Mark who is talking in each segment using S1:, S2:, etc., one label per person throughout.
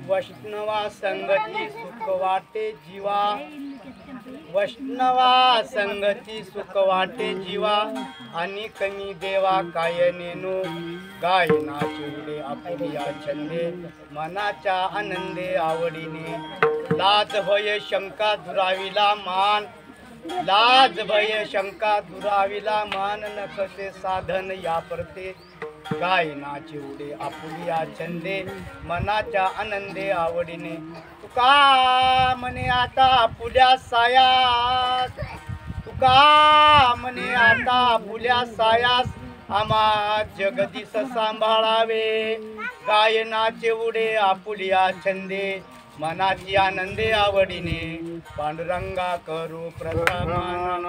S1: वैष्णवा संगती सुख वाटे जीवा, वैष्णवा संगती सुख वाटे जीवा, आणि कमी देवा काय नेनो, गायना चिवडे आपुलिया छंदे, मनाच्या आनंदे आवडीने, लाज भय शंका दुराविला मान, लाज भय शंका दुराविला मान, नकसे साधन या परते, गायना चिवडे आपुलिया छंदे, मनाच्या आनंदे आवडीने, तुका म्हणे आता आपुल्या सायास, तुका म्हणे आता आपुल्या सायास, आम्हा जगदीश सांभाळावे गायनाचे उडे आपुलिया छंदे मनाची आनंदे आवडीने पांडुरंगा करू प्रथमान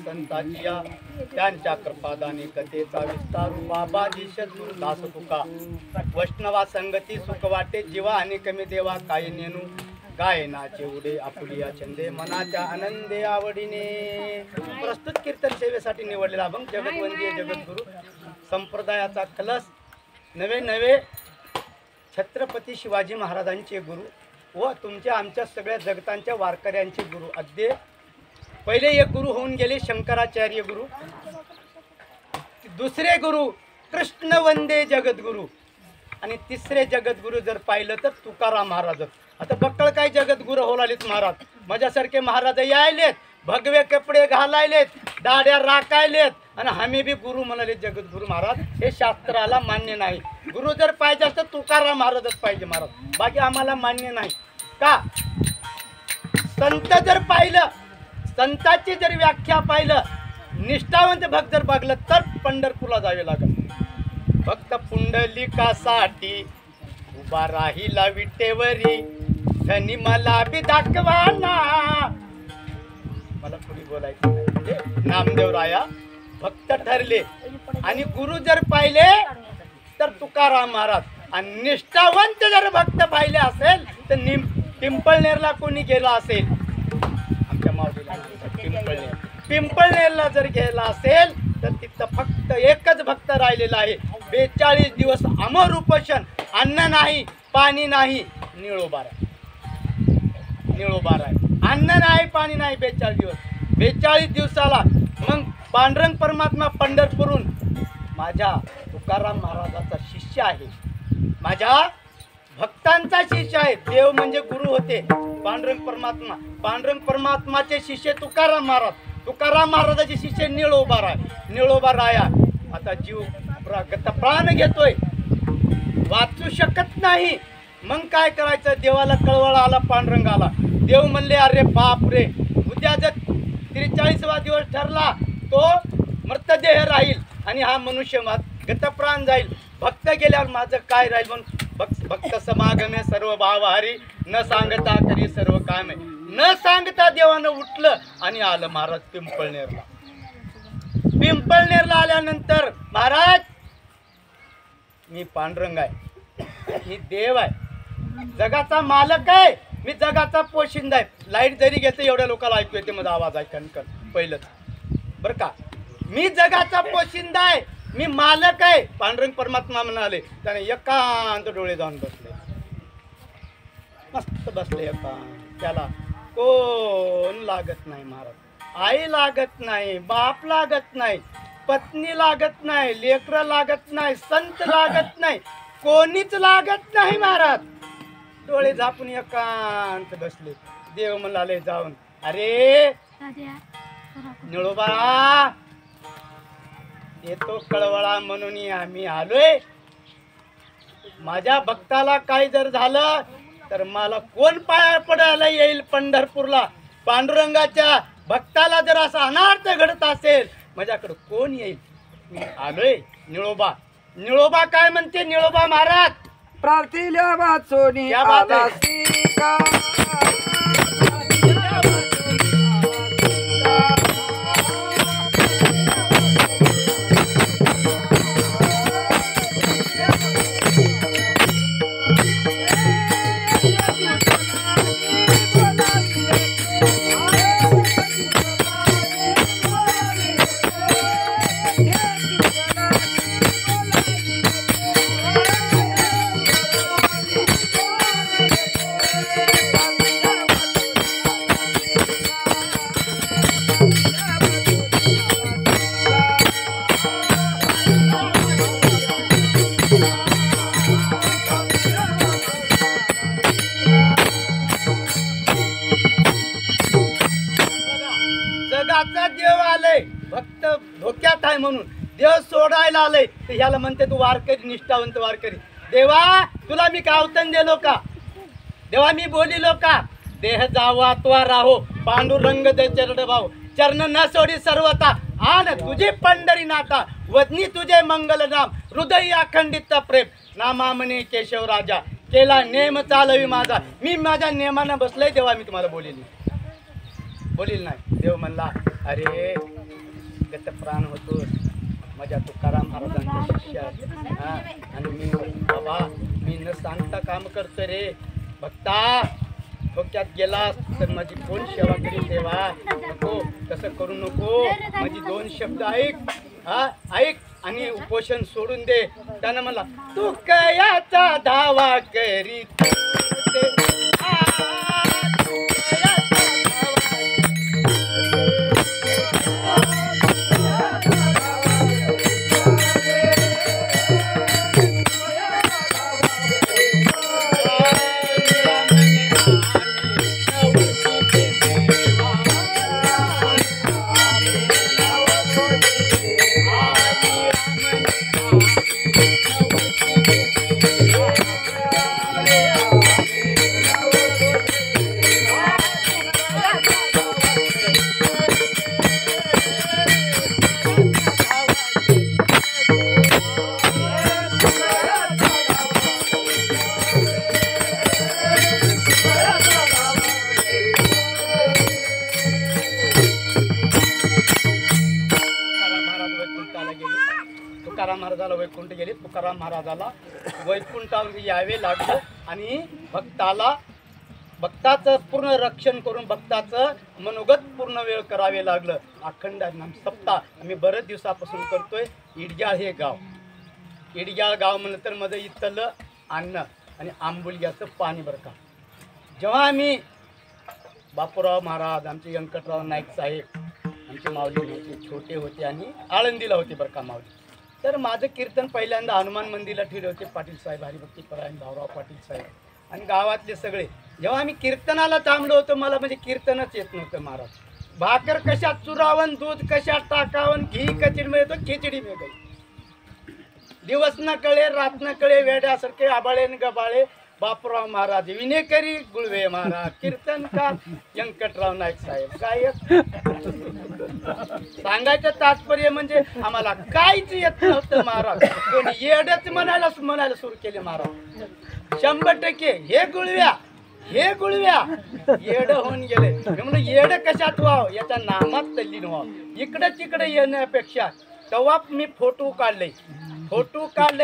S1: संतांच्या त्यांच्या कृपादानी कथेचा विस्तारू बाबाजी सद्गुरु दास तुका वैष्णवा संगती सुख वाटे जीवा आणि कमी देवा काय नेनू गायनाचे उडे आपुलिया छंदे मनाच्या आनंदे आवडीने प्रस्तुत कीर्तन सेवेसाठी निवडलेला अभंग जगतवंदीय जगद्गुरु संप्रदायाचा कलश नवे नवे छत्रपती शिवाजी महाराजांचे गुरु व तुमच्या आमच्या सगळ्या जगतांच्या वारकऱ्यांचे गुरु अद्य पहिले एक गुरु होऊन गेले शंकराचार्य गुरु दुसरे गुरु कृष्ण वंदे जगद्गुरु आणि तिसरे जगद्गुरु जर पाहिलं तर तुकाराम महाराज आता बक्कळ काय जगद्गुरु होलालीत महाराज माझ्यासारखे महाराज यायलेत भगवे कपडे घालायलेत दाड्या राखायलेत आणि आम्ही बी गुरु म्हणाले जगद्गुरु महाराज हे शास्त्राला मान्य नाही गुरु जर पाहिजे तर तुकाराम महाराजच पाहिजे महाराज बाकी आम्हाला मान्य नाही का संत जर पाहिलं संतांची जर व्याख्या पाहिलं निष्ठावंत भक्त जर बघलं तर पंढरपूरला जावे लागेल भक्त पुंडलिकासाठी उभा राहिला विटेवरी धनी मला बी दाखवाना मला पुढे बोलायचं नाही म्हणजे नामदेव राया भक्त ठरले आणि गुरु जर पाहिले तर तुकाराम महाराज आणि निष्ठावंत जर भक्त पाहिले असेल तर पिंपळनेरला कोणी गेला असेल आमच्या माऊलीला पिंपळनेरला जर गेला असेल तर तिथं फक्त एकच भक्त राहिलेला आहे 42 दिवस अमर उपोषण अन्न नाही पाणी नाही निळोबार आहे अन्न नाही पाणी नाही 42 दिवसाला मग पांडुरंग परमात्मा पंढरपूरहून माझ्या तुकाराम महाराजाचा शिष्य आहे माझ्या भक्तांचा शिष्य आहे देव म्हणजे गुरु होते पांडुरंग परमात्माचे शिष्य तुकाराम महाराजाचे शिष्य निळोबा राया आता जीव प्राण घेतोय वाचू शकत नाही मग काय करायचं देवाला कळवळा आला पांडुरंगाला देव म्हणले अरे बाप रे उद्या जर 43वा दिवस ठरला तो मृतदेह राहील आणि हा मनुष्य गतप्राण जाईल भक्त गेल्यावर माझं काय राहील म्हणून भक्त समागमे सर्व भावहारी न सांगता करी सर्व कामे. न सांगता देवानं उठलं आणि आलं महाराज पिंपळनेरला. पिंपळनेरला आल्यानंतर महाराज मी पांडुरंग आहे, मी देव आहे, जगाचा मालक आहे, मी जगाचा पोशिंदा आहे. लाईट जरी घेते एवढ्या लोकांना ऐकू येते माझा आवाज आहे कणकण पहिलंच बरं का. मी जगाचा पोशिंदा आहे, मी मालक आहे. पांडुरंग परमात्मा म्हणाले. त्याने एकांत डोळे जाऊन बसले, मस्त बसले एकांत. त्याला कोण लागत नाही महाराज. आई लागत नाही, बाप लागत नाही, पत्नी लागत नाही, लेकरं लागत नाही, संत लागत नाही, कोणीच लागत नाही महाराज. डोळे झापून एकांत बसले. देव म्हणाले जाऊन, अरे निळोबा येतो कळवळा म्हणून आम्ही आलोय. माझ्या भक्ताला काही जर झालं तर मला कोण पाया पडायला येईल पंढरपूरला. पांडुरंगाच्या भक्ताला जर असा अनार्थ घडत असेल माझ्याकडे कोण येईल. मी आलोय निळोबा. निळोबा काय म्हणते निळोबा महाराज,
S2: प्रार्थिल्या वाचोनी आलासी का.
S1: जगाचा देव आलंय, भक्त धोक्यात आहे म्हणून देव सोडायला आलंय. तर ह्याला म्हणते तू वारकरी, निष्ठावंत वारकरी. देवा तुला मी कावतन दिलो का, देवा मी बोलिलो का. देह जावा त्वा राहो, पांडुरंग दे चरण भाऊ. चरण न सोडी सर्वता, आन तुझे पंढरी नाथा. वदनी तुझे मंगल नाम, हृदय अखंडित प्रेम. नामा म्हणे केशव राजा, केला नेम चालवी माझा. मी माझ्या नेमानं बसलोय देवा, मी तुम्हाला बोलील नाही. देव म्हणला, अरे गत प्राण होतो माझ्या तुकाराम महाराजांचा शिष्य आहे. आणि मी बाबा मी न सांगता काम करतो रे. भक्ता डोक्यात गेलास तर माझी कोण सेवा करी. देवा नको तसं करू नको. माझी दोन शब्द ऐक, ऐक आणि उपोषण सोडून दे. त्यानं मला तू कयाचा धावा करी. तुकाराम महाराजाला वैकुंठ गेले. तुकाराम महाराजाला वैकुंठावर यावे लागलं आणि भक्ताचं पूर्ण रक्षण करून भक्ताचं मनोगत पूर्ण वेळ करावे लागलं. अखंड नाम सप्ताह आम्ही बरेच दिवसापासून करतोय. इडग्याळ हे गाव, इडग्याळ गाव म्हणलं तर माझं इथलं अन्न आणि आंबुलग्याचं पाणी बरं का. जेव्हा आम्ही बापूराव महाराज, आमचे व्यंकटराव नाईक साहेब, आमचे माऊली होते, छोटे होते आणि आळंदीला होते बरं का माऊली. तर माझं कीर्तन पहिल्यांदा हनुमान मंदिरला ठेवले होते पाटील साहेब, हरिभक्ती परायण भाऊराव पाटील साहेब आणि गावातले सगळे. जेव्हा आम्ही कीर्तनाला थांबलो होतो मला म्हणजे कीर्तनच येत नव्हतं महाराज. भाकर कशात चुरावन, दूध कशात टाकावन, घी कचडी मिळतो, खिचडी मिळतो. दिवस न कळे रात न कळे, वेड्यासारखे आबाळे न गबाळे बापूराव महाराज विनेकरी, गुळवे महाराज कीर्तनकार, व्यंकटराव नाईक साहेब गायक. सांगायचं तात्पर्य म्हणजे आम्हाला काहीच येत नव्हतं महाराज. कोणी येडच म्हणायला सुरू केले महाराज. 100% हे गुळव्या येड होऊन गेले. म्हणून येड कशात व्हावं, याच्या नामात तल्लीन व्हावं. इकडे तिकडे येण्यापेक्षा तेव्हा मी फोटो काढले,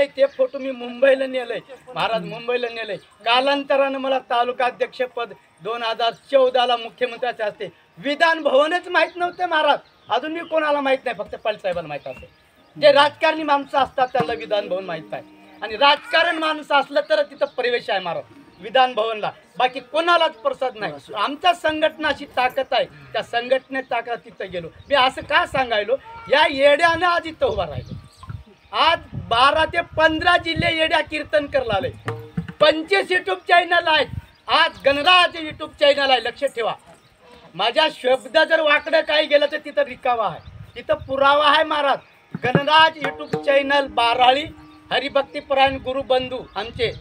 S1: ते फोटो मी मुंबईला नेलंय महाराज, मुंबईला नेलंय. कालांतरानं मला तालुकाध्यक्षपद 2014ला मुख्यमंत्र्याचे असते. विधान भवनच माहीत नव्हते महाराज. अजून मी कोणाला माहीत नाही, फक्त पलसाहेबांना माहीत असेल. जे राजकारणी माणसं असतात त्यांना विधान भवन माहीत आहे. आणि राजकारण माणसं असलं तर तिथं प्रवेश आहे महाराज विधान भवनला, बाकी कोणालाच प्रसाद नाही. आमच्या संघटनाची ताकद आहे, त्या संघटनेत ताकद तिथं गेलो. मी असं का सांगायलो, या येड्यानं आज इथं उभा राहिलो. आज 12 ते 15 जिल्हे येड्या कीर्तन करायला आले. 25 युट्यूब चॅनल आहेत. आज गणराज युट्यूब चॅनल आहे, लक्ष ठेवा. माझ्या शब्द जर वाकडं काही गेलं तर तिथं रिकावा आहे, तिथं पुरावा आहे महाराज. गणराज युट्यूब चॅनल बाराळी हरिभक्तीपरायण गुरुबंधू आमचे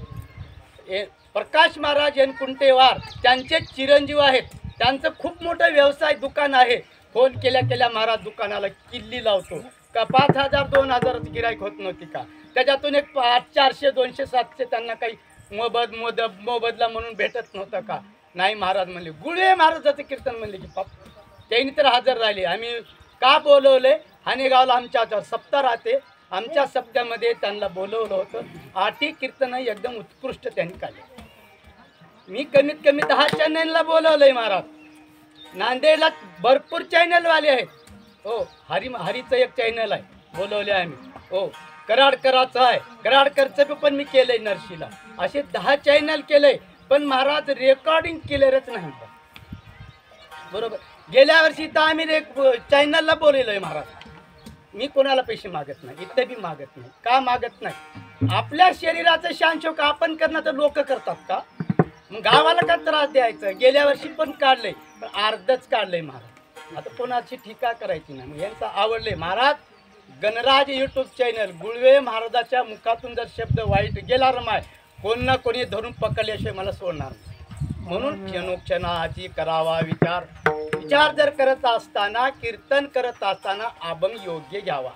S1: प्रकाश महाराज एन कुंटेवार, त्यांचे चिरंजीव आहेत. त्यांचं खूप मोठं व्यवसाय दुकान आहे. फोन केल्या महाराज दुकानाला किल्ली लावतो का 5,000 2,000 गिराईक होत नव्हती का. त्याच्यातून एक 400 200 700 त्यांना काही मोबदला म्हणून भेटत नव्हतं का. नाही महाराज म्हणले, गुळवे महाराजाचं कीर्तन म्हणले की पाप त्यांनी तर हजर राहिले. आम्ही का बोलवले, हानेगावला आमच्या सप्ताह राहते, आमच्या सप्त्यामध्ये त्यांना बोलवलं होतं. 8 कीर्तन एकदम उत्कृष्ट त्यांनी काढले. मी कमीत कमी 10 चॅनलला बोलवलंय महाराज. नांदेडला भरपूर चॅनलवाले आहेत. हो, हरीचं एक चॅनल आहे, बोलवले आम्ही. हो, कराडकराचं आहे, कराडकरचं पण मी केलंय नरशीला. असे 10 चॅनल केलंय, पण महाराज रेकॉर्डिंग केलेलंच नाही बरोबर. गेल्या वर्षी तर आम्ही चॅनलला बोलवलंय महाराज. मी कोणाला पैसे मागत नाही, इथं बी मागत नाही. का मागत नाही, आपल्या शरीराचं शानशोक आपण करणं तर लोक करतात का. मग गावाला का त्रास द्यायचं. गेल्या वर्षी पण काढलंय, पण अर्धच काढलंय महाराज. आता कोणाची टीका करायची नाही. मग यांचं आवडले महाराज. गणराज युट्यूब चॅनल, गुळवे महाराजाच्या मुखातून जर शब्द वाईट गेला रमाय, कोण ना कोणी धरून पकडल्याशिवाय मला सोडणार नाही. म्हणून क्षणोक्षणाची करावा विचार जर करत असताना, कीर्तन करत असताना अभंग योग्य घ्यावा,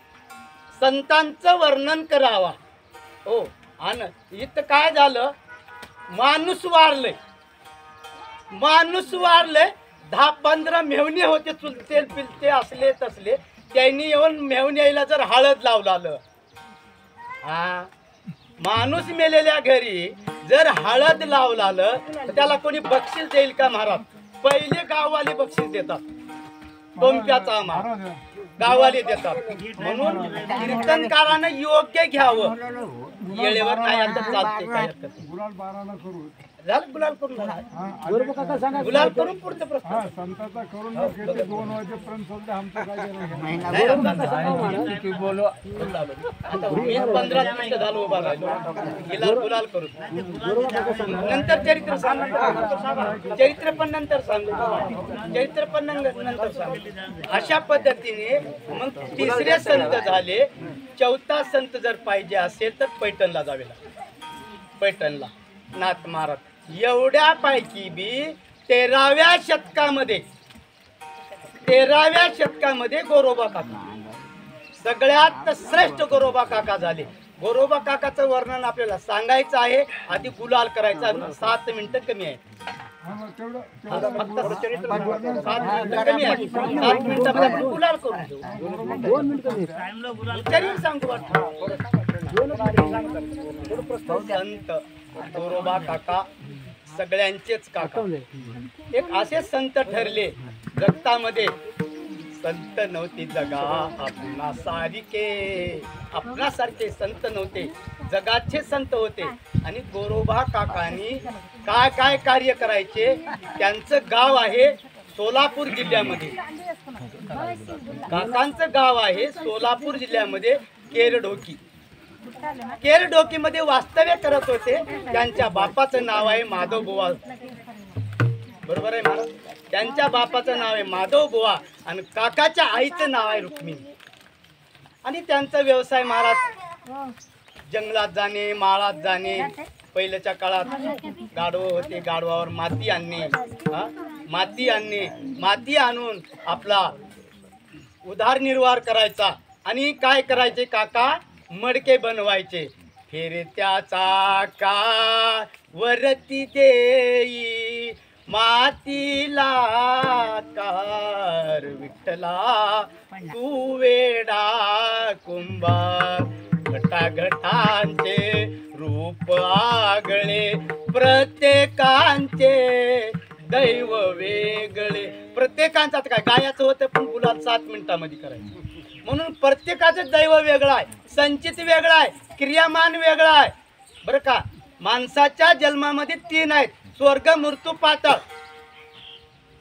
S1: संतांचं वर्णन करावा. हो, आणि इथं काय झालं, माणूस वारले 10-15 मेवणे होते, चुलते पिलते असले तसले. त्यांनी येऊन मेवण्याला जर हळद लावलं, हा माणूस मेलेल्या घरी जर हळद लावलं तर त्याला कोणी बक्षीस देईल का महाराज. पहिले गाववाले बक्षीस देतात, टोंप्याचा आम्हाला गाववाले देतात. म्हणून कीर्तनकारानं योग्य घ्यावं, येळेवर नाही आता चालते. काय झालं, गुलाल करून गुलाल करून पुढचं प्रश्न
S3: संताचा करून 2 वाजेपर्यंत सध्या आमचं काय
S1: आता 15 मिनिटं झालं उभा राहिलो. गुलाल करून नंतर चरित्र सांगू, चरित्र पण नंतर सांगू. अशा पद्धतीने मग 3रे संत झाले. 4था संत जर पाहिजे असेल तर पैठणला जावे लागेल. पैठणला नाथ महाराज. एवढ्यापैकी बी 13व्या शतकामध्ये गोरोबा काका सगळ्यात श्रेष्ठ गोरोबा काका झाले. गोरोबा काकाचं वर्णन आपल्याला सांगायचं आहे. आधी गुलाल करायचा. 7 मिनिटं कमी आहे. फक्त 7 मिनिटं कमी आहे. 7 मिनिटामध्ये आपण गुलाल करून घेऊ. 2 मिनिटं तरी सांगू. संत गोरोबा काका सगळ्यांचेच काका. एक असे संत ठरले जगतामध्ये, संत नव्हते जगा आपणासारखे संत नव्हते, जगाचे संत होते. आणि गोरोबा काकांनी काय कार्य करायचे. त्यांचं गाव आहे सोलापूर जिल्ह्यामध्ये. काकांचं गाव आहे सोलापूर जिल्ह्यामध्ये केरडोकीमध्ये वास्तव्य करत होते. त्यांच्या बापाचं नाव आहे माधव बुवा. बरोबर आहे महाराज. त्यांच्या बापाचं नाव आहे माधव बुवा आणि काकाच्या आईचं नाव आहे रुक्मिणी. आणि त्यांचा व्यवसाय महाराज जंगलात जाणे, माळात जाणे. पहिल्याच्या काळात गाढव होते, गाढवावर माती आणणे, माती आणणे, माती आणून आपला उदरनिर्वाह करायचा. आणि काय करायचे काका, मडके बनवायचे. फिरत्या चाका वरती देई मातीला कार विठ्ठला तू वेडा कुंभार. घटाघटांचे रूप आगळे प्रत्येकांचे दैव वेगळे. प्रत्येकांचं आता काय गायाचं होतं पण गुलाब 7 मिनिटामध्ये करायचं. म्हणून प्रत्येकाचं दैव वेगळं आहे, संचित वेगळा आहे, क्रियामान वेगळा आहे बरं का. माणसाच्या जन्मामध्ये 3 आहेत, स्वर्ग, मृत्यू, पाताळ.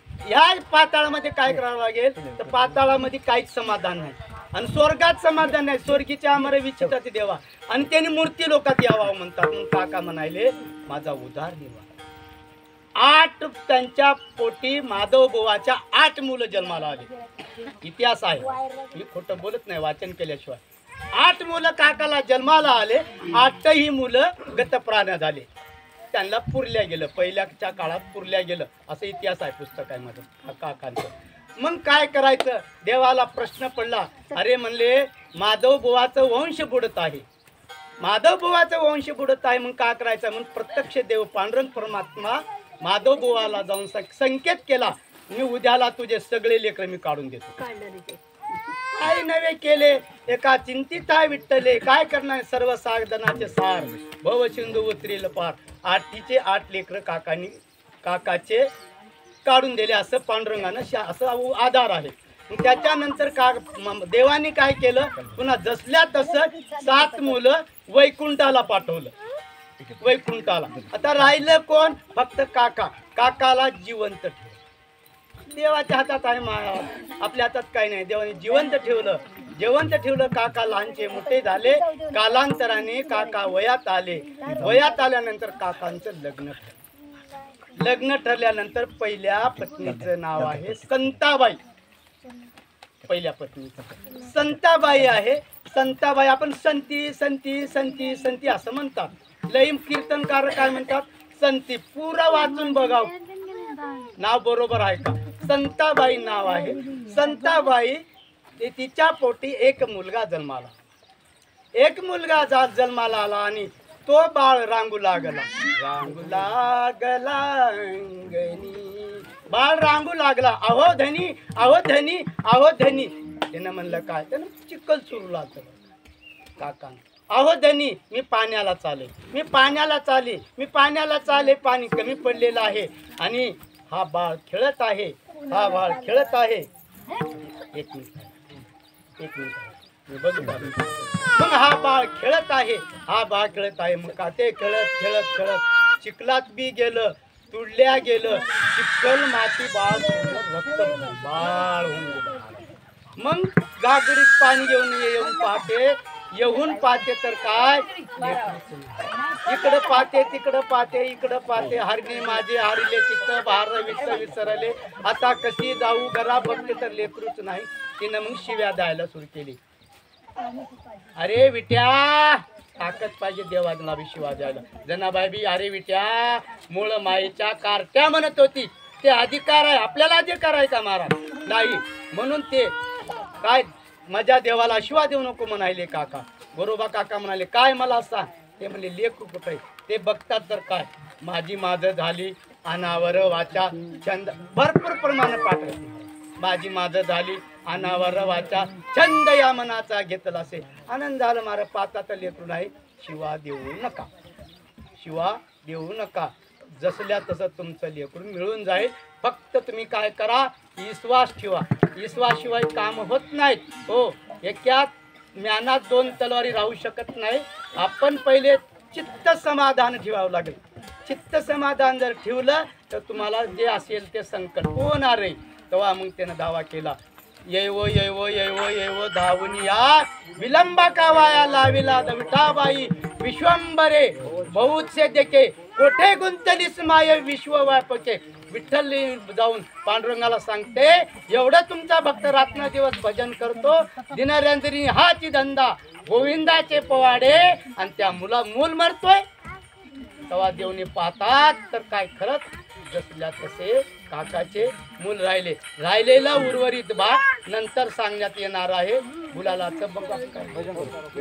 S1: ह्या पाताळामध्ये काय करावं लागेल तर पाताळामध्ये काहीच समाधान नाही आणि स्वर्गात समाधान नाही. स्वर्गीचे आमरे विचित्राचे देवा आणि त्यांनी मूर्ती लोकात यावं म्हणतात. म्हणून काका म्हणाले माझा उदरनिर्वाह. 8 त्यांच्या पोटी माधव बुवाच्या 8 मुलं जन्माला आली. इतिहास आहे, मी खोटं बोलत नाही वाचन केल्याशिवाय. 8 मुलं काकाला जन्माला आले. 8ही मुलं गतप्राण झाले, त्यांना पुरल्या गेलं. पहिल्याच्या काळात पुरल्या गेलं असं इतिहास आहे पुस्तकामध्ये काकांचं. मग काय करायचं, देवाला प्रश्न पडला. अरे म्हणले माधव बुवाचं वंश बुडत आहे, माधव बुवाचं वंश बुडत आहे. मग काय करायचं, मग प्रत्यक्ष देव पांडुरंग परमात्मा माधव बुवाला जाऊन संकेत केला, मी उद्याला तुझे सगळे लेकर मी काढून देतो. काय नवे केले एका चिंतित आहे विठ्ठले, काय करणार सर्व साधनाचे सार भव सिंधू उतरील पार. 8चे 8 लेकर काकाचे काढून दिले असं पांडुरंगानं असं आधार आहे. त्याच्यानंतर देवाने काय केलं, पुन्हा जसल्या तसं 7 मुलं वैकुंठाला पाठवलं, वैकुंठाला. आता राहिलं कोण, फक्त काका. काकाला जिवंत ठेव. देवाच्या हातात आहे माया, आपल्या हातात काही नाही. देवाने जिवंत ठेवलं, जिवंत ठेवलं. काका लहानचे मोठे झाले. कालांतराने काका वयात आले. वयात आल्यानंतर काकांचं लग्न ठरलं. लग्न ठरल्यानंतर पहिल्या पत्नीचं नाव आहे संताबाई. पहिल्या पत्नीचं संताबाई आहे. संताबाई आपण संती संती संती संती असं म्हणतात. लईम कीर्तनकार काय म्हणतात, संती. पुरा वाचून बघाव नाव बरोबर आहे का. संताबाई नाव आहे. संताबाई तिच्या पोटी एक मुलगा जन्माला, एक मुलगा जन्माला आला आणि तो बाळ रांगू लागला. रांगू लागला अंगणी, बाळ रांगू लागला. अहो धनी, अहो धनी, अहो धनी. त्यानं म्हणलं काय, त्यानं चिखल सुरू लागलं. काका अहो धनी मी पाण्याला चाले, मी पाण्याला चाले, मी पाण्याला चाले. पाणी कमी पडलेलं आहे आणि हा बाळ खेळत आहे, हा बाळ खेळत आहे. एक मिनिट मी बघू. मग हा बाळ खेळत आहे, हा बाळ खेळत आहे. मग का ते खेळत खेळत खेळत चिखलात बी गेलं, तुडल्या गेलं. चिखल माती बाळ रक्त बाळ होऊन गेलं. मग गागडीत पाणी घेऊन येऊन पाहते तर काय, इकडं पाहते तिकडं पाहते, इकडं पाहते. हरणे माझे हरले चित्त भार वित्त विसरले. आता कशी जाऊ घरा बघते तर लेकरूच नाही. तिनं मग शिव्या द्यायला सुरू केली. अरे विट्या, ताकद पाहिजे देवाला बी शिवा द्यायला. जनाबाई बी अरे विट्या मूळ मायेच्या कारट्या म्हणत होती. ते अधिकार आहे, आपल्याला अधिकार आहे का महाराज नाही. म्हणून ते काय माझ्या देवाला शिवा देऊ नको म्हणाले काका. बरोबर काका म्हणाले काय मला सांग. ते म्हणले लेकरू कुठे आहे. ते बघतात तर काय, माझी माझं झाली अनावर वाचा छंद. भरपूर प्रमाणे पाठवते. माझी माझं झाली अनावर वाचा छंद या मनाचा घेतला असे. आनंद झाला मारा. पाहता तर लेकरू नाही. शिवा देऊ नका, शिवा देऊ नका. जसल्या तसं तुमचं लेकरू मिळून जाईल. फक्त तुम्ही काय करा, विश्वास ठेवा. विश्वासशिवाय काम होत नाहीत. हो, एका ज्ञानात 2 तलवारी राहू शकत नाही. आपण पहिले चित्त समाधान ठेवावं लागेल. चित्त समाधान जर ठेवलं तर तुम्हाला जे असेल ते संकट होणार आहे. तेव्हा मग त्यानं दावा केला, येवो येवो येवो येवो धावून या, विलंबा का वाया लाविला विठाबाई विश्वंबरे बहुत से देखे, कोठे गुंतलीस माय विश्व व्यापके. विठ्ठल जाऊन पांडुरंगाला सांगते, एवढं तुमचा भक्त रात्र दिवस भजन करतो, दिनरंजनी हाची धंदा, गोविंदाचे पवाडे, आणि त्या मूल मरतोय. तेव्हा देवनी पाहतात तर काय खरंच जसल्या तसे काकाचे मूल राहिलेला उर्वरित भाग नंतर सांगण्यात येणार आहे. गुलालाचं बघा काय भजन करतो.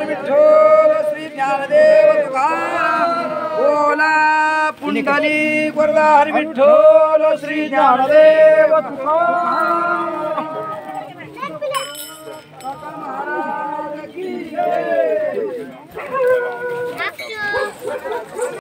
S2: विठ्ठल श्री ज्ञानदेव तुकाराम बोला पुंडलिक वरदार विठ्ठल श्री ज्ञानदेव तुकाराम।